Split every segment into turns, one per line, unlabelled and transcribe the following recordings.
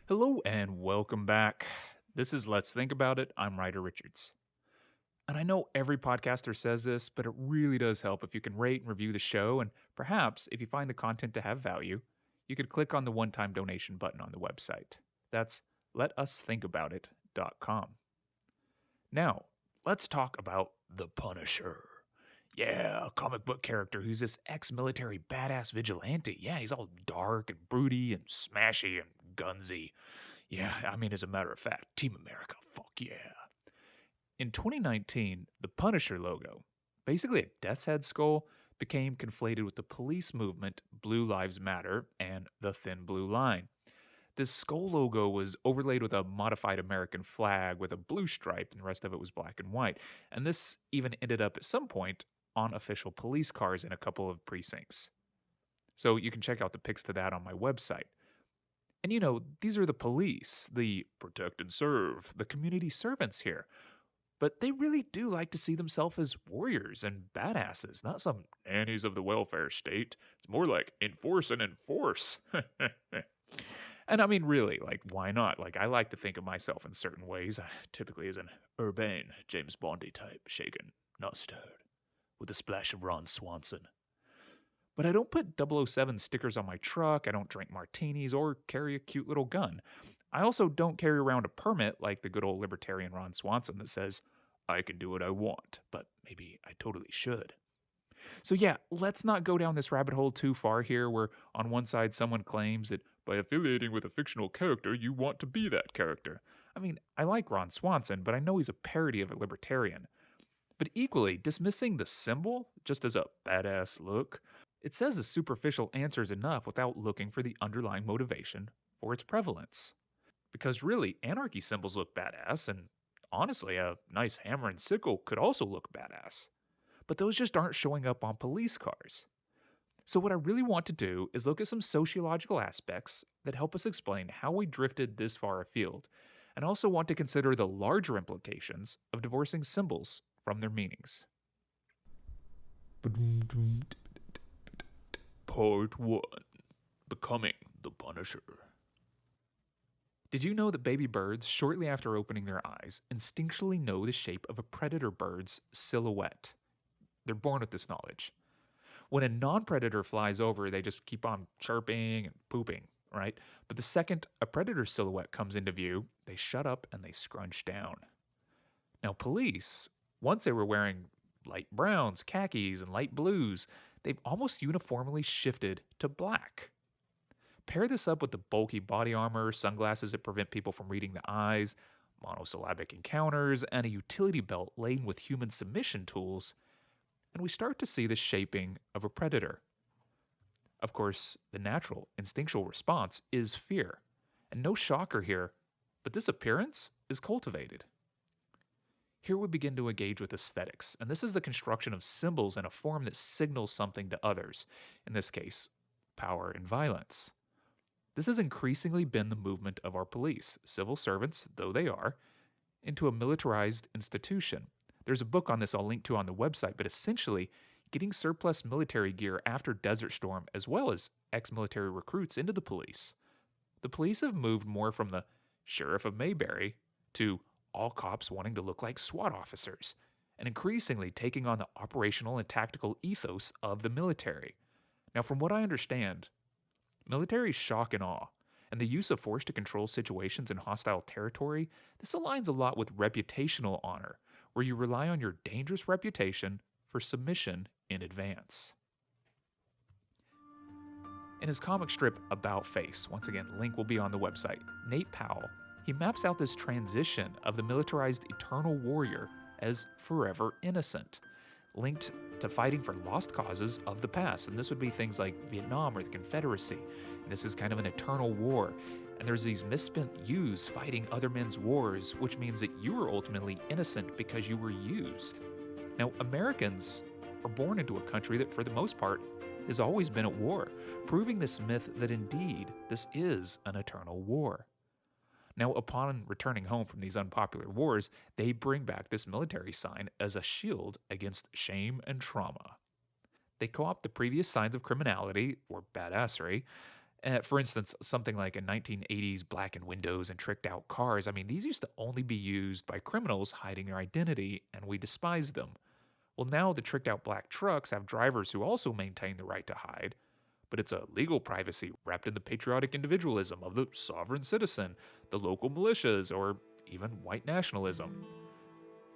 Hello and welcome back. This is Let's Think About It. I'm Ryder Richards. And I know every podcaster says this, but it really does help if you can rate and review the show. And perhaps if you find the content to have value, you could click on the one-time donation button on the website. That's letusthinkaboutit.com. Now, let's talk about the Punisher. Yeah, a comic book character who's this ex-military badass vigilante. Yeah, he's all dark and broody and smashy and gunsy. Yeah, I mean, as a matter of fact, Team America, fuck yeah. In 2019, the Punisher logo, basically a death's head skull, became conflated with the police movement Blue Lives Matter and the Thin Blue Line. This skull logo was overlaid with a modified American flag with a blue stripe, and the rest of it was black and white. And this even ended up at some point on official police cars in a couple of precincts. So you can check out the pics to that on my website. And you know, these are the police, the protect and serve, the community servants here. But they really do like to see themselves as warriors and badasses, not some nannies of the welfare state. It's more like enforce and enforce. And I mean, really, like, why not? Like, I like to think of myself in certain ways, typically as an urbane James Bondy type, shaken, not stirred, with a splash of Ron Swanson. But I don't put 007 stickers on my truck, I don't drink martinis, or carry a cute little gun. I also don't carry around a permit like the good old libertarian Ron Swanson that says, I can do what I want, but maybe I totally should. So yeah, let's not go down this rabbit hole too far here where on one side someone claims that by affiliating with a fictional character, you want to be that character. I mean, I like Ron Swanson, but I know he's a parody of a libertarian. But equally, dismissing the symbol just as a badass look, it says a superficial answer is enough without looking for the underlying motivation for its prevalence. Because really, anarchy symbols look badass, and honestly, a nice hammer and sickle could also look badass. But those just aren't showing up on police cars. So, what I really want to do is look at some sociological aspects that help us explain how we drifted this far afield, and also want to consider the larger implications of divorcing symbols from their meanings. Part 1: Becoming the Punisher. Did you know that baby birds, shortly after opening their eyes, instinctually know the shape of a predator bird's silhouette? They're born with this knowledge. When a non-predator flies over, they just keep on chirping and pooping, right? But the second a predator silhouette comes into view, they shut up and they scrunch down. Now, police, once they were wearing light browns, khakis, and light blues, they've almost uniformly shifted to black. Pair this up with the bulky body armor, sunglasses that prevent people from reading the eyes, monosyllabic encounters, and a utility belt laden with human submission tools, and we start to see the shaping of a predator. Of course, the natural, instinctual response is fear. And no shocker here, but this appearance is cultivated. Here we begin to engage with aesthetics, and this is the construction of symbols in a form that signals something to others, in this case, power and violence. This has increasingly been the movement of our police, civil servants, though they are, into a militarized institution. There's a book on this I'll link to on the website, but essentially, getting surplus military gear after Desert Storm, as well as ex-military recruits into the police. The police have moved more from the Sheriff of Mayberry to all cops wanting to look like SWAT officers, and increasingly taking on the operational and tactical ethos of the military. Now, from what I understand, military shock and awe, and the use of force to control situations in hostile territory, this aligns a lot with reputational honor, where you rely on your dangerous reputation for submission in advance. In his comic strip About Face, once again, link will be on the website, Nate Powell, he maps out this transition of the militarized eternal warrior as forever innocent, linked to fighting for lost causes of the past. And this would be things like Vietnam or the Confederacy. And this is kind of an eternal war. And there's these misspent youths fighting other men's wars, which means that you were ultimately innocent because you were used. Now, Americans are born into a country that, for the most part, has always been at war, proving this myth that indeed this is an eternal war. Now, upon returning home from these unpopular wars, they bring back this military sign as a shield against shame and trauma. They co-opt the previous signs of criminality, or badassery, For instance, something like in 1980s blackened windows and tricked out cars, I mean, these used to only be used by criminals hiding their identity, and we despised them. Well, now the tricked out black trucks have drivers who also maintain the right to hide, but it's a legal privacy wrapped in the patriotic individualism of the sovereign citizen, the local militias, or even white nationalism.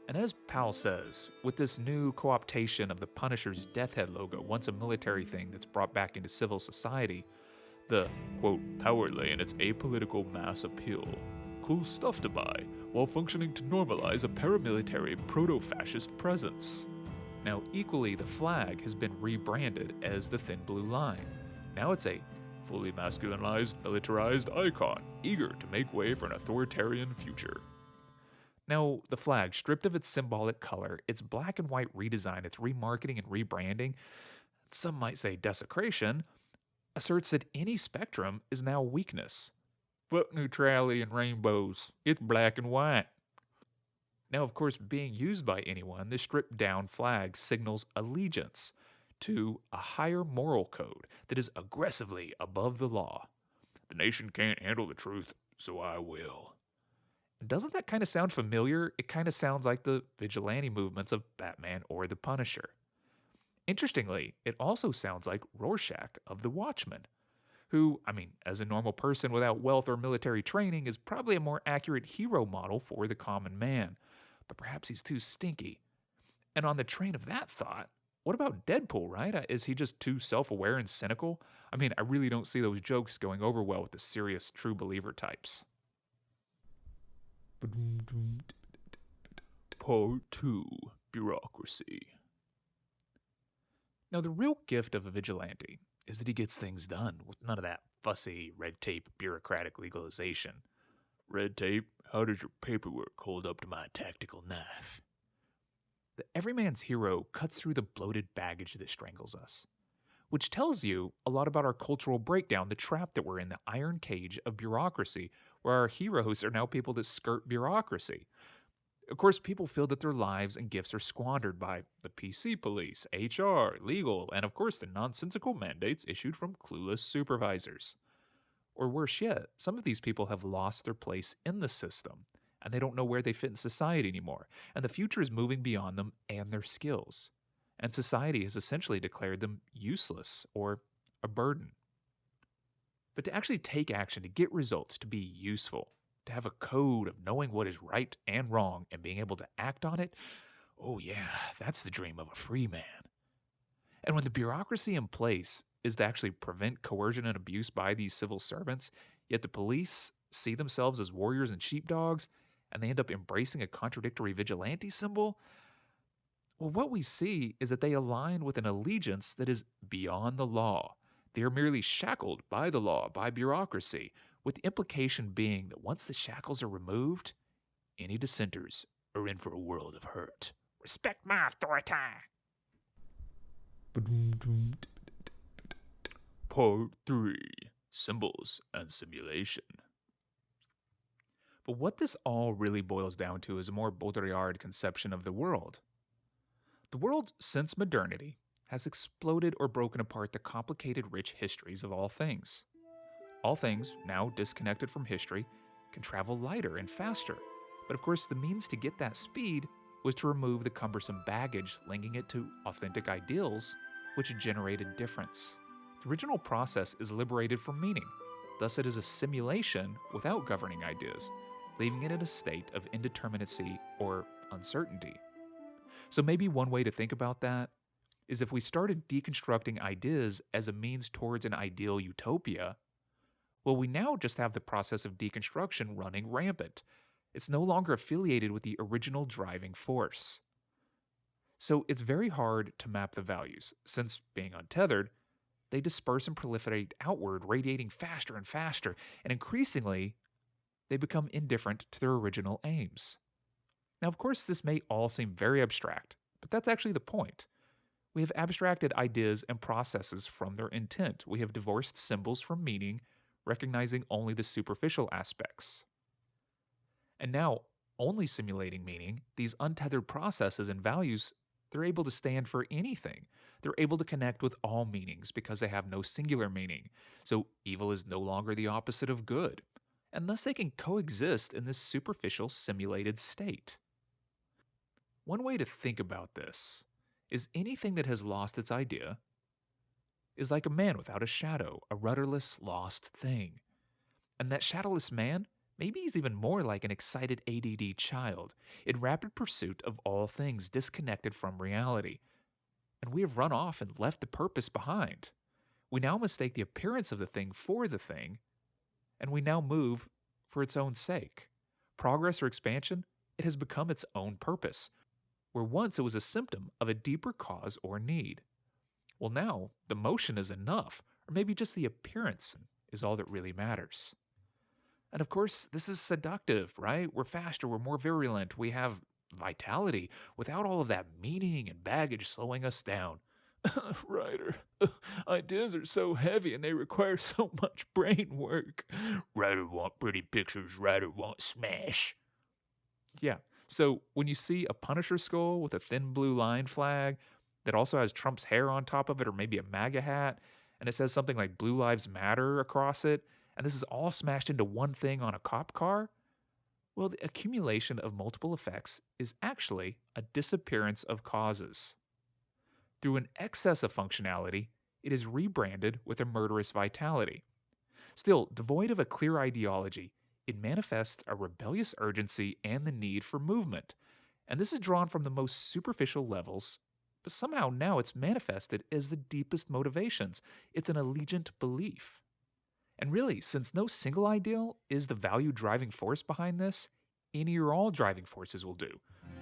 And as Powell says, with this new co-optation of the Punisher's death head logo, once a military thing that's brought back into civil society, the, quote, power lay in its apolitical mass appeal. Cool stuff to buy, while functioning to normalize a paramilitary proto-fascist presence. Now, equally, the flag has been rebranded as the Thin Blue Line. Now it's a fully masculinized, militarized icon, eager to make way for an authoritarian future. Now, the flag, stripped of its symbolic color, its black and white redesign, its remarketing and rebranding, some might say desecration, asserts that any spectrum is now weakness. Fuck neutrality and rainbows. It's black and white. Now, of course, being used by anyone, this stripped down flag signals allegiance to a higher moral code that is aggressively above the law. The nation can't handle the truth, so I will. Doesn't that kind of sound familiar? It kind of sounds like the vigilante movements of Batman or the Punisher. Interestingly, it also sounds like Rorschach of The Watchmen, who, I mean, as a normal person without wealth or military training, is probably a more accurate hero model for the common man, but perhaps he's too stinky. And on the train of that thought, what about Deadpool, right? Is he just too self-aware and cynical? I mean, I really don't see those jokes going over well with the serious true believer types. Part 2. Bureaucracy. Now, the real gift of a vigilante is that he gets things done with none of that fussy, red tape, bureaucratic legalization. Red tape? How does your paperwork hold up to my tactical knife? The everyman's hero cuts through the bloated baggage that strangles us, which tells you a lot about our cultural breakdown, the trap that we're in, the iron cage of bureaucracy, where our heroes are now people that skirt bureaucracy. Of course, people feel that their lives and gifts are squandered by the PC police, HR, legal, and of course the nonsensical mandates issued from clueless supervisors. Or worse yet, some of these people have lost their place in the system, and they don't know where they fit in society anymore, and the future is moving beyond them and their skills. And society has essentially declared them useless or a burden. But to actually take action, to get results, to be useful, to have a code of knowing what is right and wrong and being able to act on it, oh yeah, that's the dream of a free man. And when the bureaucracy in place is to actually prevent coercion and abuse by these civil servants, yet the police see themselves as warriors and sheepdogs, and they end up embracing a contradictory vigilante symbol, well, what we see is that they align with an allegiance that is beyond the law. They are merely shackled by the law, by bureaucracy, with the implication being that once the shackles are removed, any dissenters are in for a world of hurt. Respect my authority. Part 3. Symbols and Simulation. But what this all really boils down to is a more Baudrillard conception of the world. The world, since modernity, has exploded or broken apart the complicated, rich histories of all things. All things, now disconnected from history, can travel lighter and faster. But of course, the means to get that speed was to remove the cumbersome baggage linking it to authentic ideals, which generated difference. The original process is liberated from meaning. Thus, it is a simulation without governing ideas, leaving it in a state of indeterminacy or uncertainty. So maybe one way to think about that is if we started deconstructing ideas as a means towards an ideal utopia, well, we now just have the process of deconstruction running rampant. It's no longer affiliated with the original driving force. So it's very hard to map the values, since being untethered, they disperse and proliferate outward, radiating faster and faster, and increasingly, they become indifferent to their original aims. Now, of course, this may all seem very abstract, but that's actually the point. We have abstracted ideas and processes from their intent. We have divorced symbols from meaning, recognizing only the superficial aspects. And now, only simulating meaning, these untethered processes and values, They're able to stand for anything. They're able to connect with all meanings because they have no singular meaning. So evil is no longer the opposite of good. And thus they can coexist in this superficial simulated state. One way to think about this is anything that has lost its idea is like a man without a shadow, a rudderless, lost thing. And that shadowless man, maybe he's even more like an excited ADD child, in rapid pursuit of all things disconnected from reality. And we have run off and left the purpose behind. We now mistake the appearance of the thing for the thing, and we now move for its own sake. Progress or expansion, it has become its own purpose, where once it was a symptom of a deeper cause or need. Well, now the motion is enough, or maybe just the appearance is all that really matters. And of course, this is seductive, right? We're faster, we're more virulent, we have vitality without all of that meaning and baggage slowing us down. Writer, ideas are so heavy and they require so much brain work. Writer want pretty pictures, writer want smash. Yeah, so when you see a Punisher skull with a thin blue line flag that also has Trump's hair on top of it, or maybe a MAGA hat, and it says something like Blue Lives Matter across it, and this is all smashed into one thing on a cop car, well, the accumulation of multiple effects is actually a disappearance of causes. Through an excess of functionality, it is rebranded with a murderous vitality. Still, devoid of a clear ideology, it manifests a rebellious urgency and the need for movement. And this is drawn from the most superficial levels, but somehow now it's manifested as the deepest motivations. It's an allegiant belief. And really, since no single ideal is the value driving force behind this, any or all driving forces will do.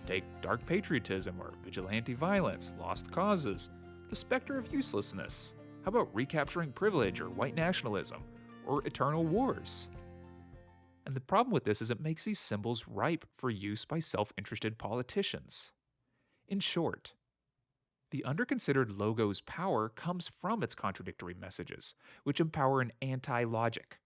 Take dark patriotism or vigilante violence, lost causes, the specter of uselessness. How about recapturing privilege or white nationalism, or eternal wars? And the problem with this is it makes these symbols ripe for use by self-interested politicians. In short, the under-considered logo's power comes from its contradictory messages, which empower an anti-logic.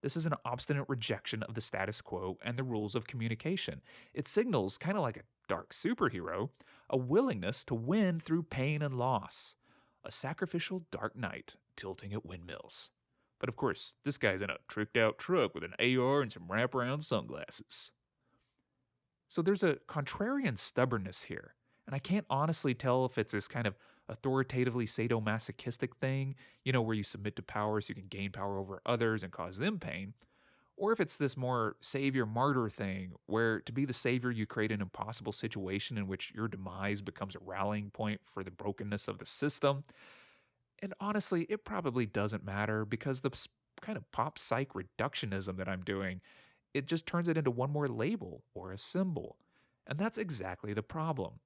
This is an obstinate rejection of the status quo and the rules of communication. It signals, kind of like a dark superhero, a willingness to win through pain and loss. A sacrificial dark knight tilting at windmills. But of course, this guy's in a tricked-out truck with an AR and some wraparound sunglasses. So there's a contrarian stubbornness here. And I can't honestly tell if it's this kind of authoritatively sadomasochistic thing, where you submit to power so you can gain power over others and cause them pain, or if it's this more savior-martyr thing, where to be the savior you create an impossible situation in which your demise becomes a rallying point for the brokenness of the system. And honestly, it probably doesn't matter because the kind of pop psych reductionism that I'm doing, it just turns it into one more label or a symbol. And that's exactly the problem.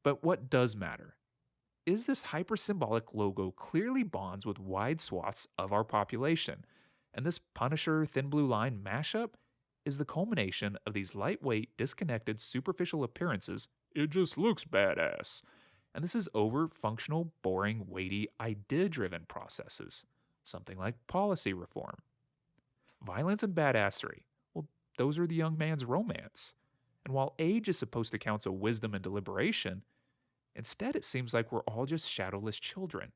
But what does matter is this hyper-symbolic logo clearly bonds with wide swaths of our population, and this Punisher thin blue line mashup is the culmination of these lightweight, disconnected, superficial appearances. It just looks badass. And this is over functional, boring, weighty, idea-driven processes, something like policy reform. Violence and badassery, well, those are the young man's romance. And while age is supposed to counsel wisdom and deliberation, instead, it seems like we're all just shadowless children.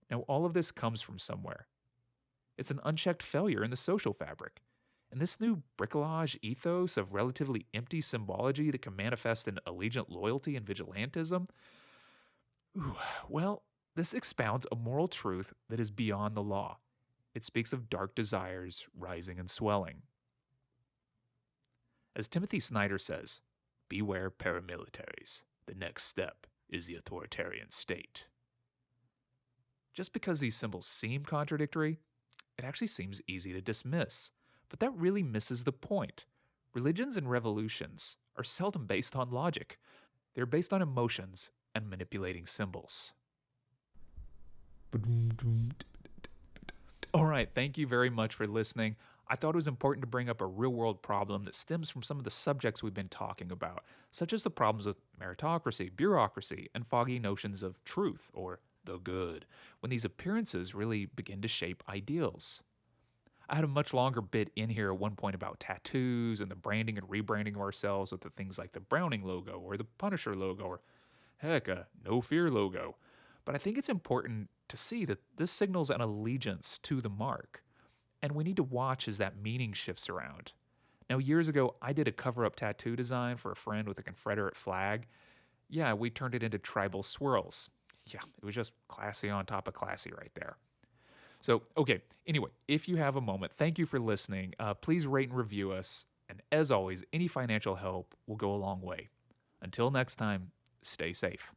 Now, all of this comes from somewhere. It's an unchecked failure in the social fabric. And this new bricolage ethos of relatively empty symbology that can manifest in allegiant loyalty and vigilantism, well, this expounds a moral truth that is beyond the law. It speaks of dark desires rising and swelling. As Timothy Snyder says, beware paramilitaries. The next step is the authoritarian state. Just because these symbols seem contradictory, it actually seems easy to dismiss. But that really misses the point. Religions and revolutions are seldom based on logic. They're based on emotions and manipulating symbols. All right, thank you very much for listening. I thought it was important to bring up a real-world problem that stems from some of the subjects we've been talking about, such as the problems with meritocracy, bureaucracy, and foggy notions of truth, or the good, when these appearances really begin to shape ideals. I had a much longer bit in here at one point about tattoos and the branding and rebranding of ourselves with the things like the Browning logo or the Punisher logo or, heck, a No Fear logo. But I think it's important to see that this signals an allegiance to the mark, and we need to watch as that meaning shifts around. Now, years ago, I did a cover up tattoo design for a friend with a Confederate flag. Yeah, we turned it into tribal swirls. Yeah, it was just classy on top of classy right there. So, okay, anyway, if you have a moment, thank you for listening. Please rate and review us. And as always, any financial help will go a long way. Until next time, stay safe.